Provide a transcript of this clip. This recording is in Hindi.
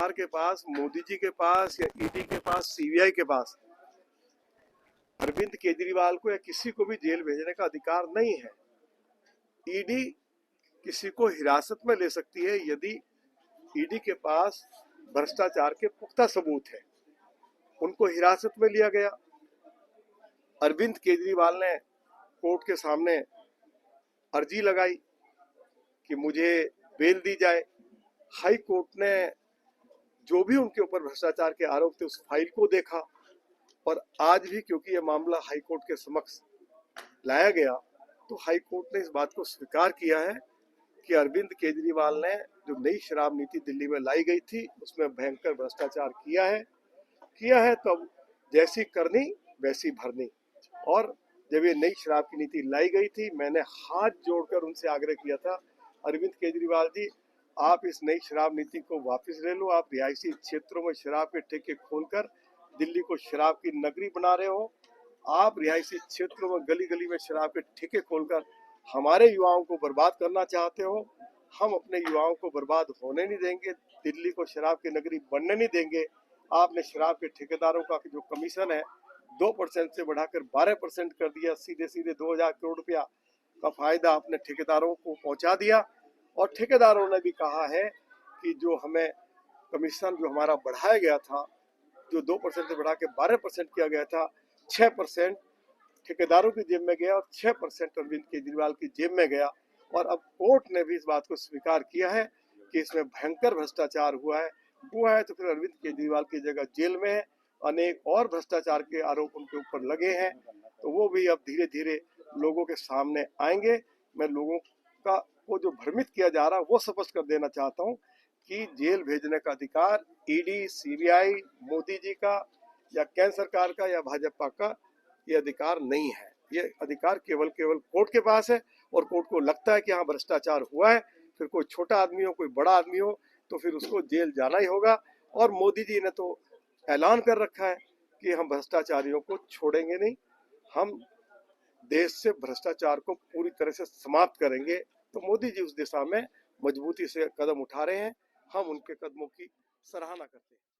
सरकार के पास, मोदी जी के पास या ईडी के पास, सीबीआई के पास अरविंद केजरीवाल को या किसी को भी जेल भेजने का अधिकार नहीं है। ईडी किसी को हिरासत में ले सकती है यदि ईडी के पास भ्रष्टाचार के पुख्ता सबूत है। उनको हिरासत में लिया गया। अरविंद केजरीवाल ने कोर्ट के सामने अर्जी लगाई कि मुझे बेल दी जाए। हाई कोर्ट ने जो भी उनके ऊपर भ्रष्टाचार के आरोप थे उस फाइल को देखा और आज भी क्योंकि यह मामला हाई कोर्ट के समक्ष लाया गया तो हाई कोर्ट ने इस बात को स्वीकार किया है कि अरविंद केजरीवाल ने जो नई शराब नीति दिल्ली में लाई गई थी उसमें भयंकर भ्रष्टाचार किया है। तो अब जैसी करनी वैसी भरनी। और जब ये नई शराब की नीति लाई गई थी मैंने हाथ जोड़कर उनसे आग्रह किया था, अरविंद केजरीवाल जी आप इस नई शराब नीति को वापस ले लो। आप रिहायशी क्षेत्रों में शराब के ठेके खोलकर दिल्ली को शराब की नगरी बना रहे हो। आप रिहायशी क्षेत्रों में गली गली में शराब के ठेके खोलकर हमारे युवाओं को बर्बाद करना चाहते हो। हम अपने युवाओं को बर्बाद होने नहीं देंगे, दिल्ली को शराब की नगरी बनने नहीं देंगे। आपने शराब के ठेकेदारों का जो कमीशन है 2% से बढ़ाकर 12% कर दिया। सीधे सीधे 2000 करोड़ रुपया का फायदा आपने ठेकेदारों को पहुंचा दिया। और ठेकेदारों ने भी कहा है कि जो हमें कमीशन जो हमारा बढ़ाया गया था, जो 2% से बढ़ा के 12% किया गया था, 6% ठेकेदारों की जेब में गया और 6% अरविंद केजरीवाल की जेब में गया। और अब कोर्ट ने भी इस बात को स्वीकार किया है कि इसमें भयंकर भ्रष्टाचार हुआ है तो फिर अरविंद केजरीवाल की जगह जेल में है। अनेक और भ्रष्टाचार के आरोप उनके ऊपर लगे हैं तो वो भी अब धीरे धीरे लोगों के सामने आएंगे। मैं लोगों को जो भ्रमित किया जा रहा है वो स्पष्ट कर देना चाहता हूँ कि जेल भेजने का अधिकार ईडी, सीबीआई, मोदी जी का या केंद्र सरकार का या भाजपा का ये अधिकार नहीं है। ये अधिकार केवल कोर्ट के पास है और कोर्ट को लगता है कि हाँ भ्रष्टाचार हुआ है, फिर कोई छोटा आदमी हो कोई बड़ा आदमी हो तो फिर उसको जेल जाना ही होगा। और मोदी जी ने तो ऐलान कर रखा है कि हम भ्रष्टाचारियों को छोड़ेंगे नहीं, हम देश से भ्रष्टाचार को पूरी तरह से समाप्त करेंगे। तो मोदी जी उस दिशा में मजबूती से कदम उठा रहे हैं। हम उनके कदमों की सराहना करते हैं।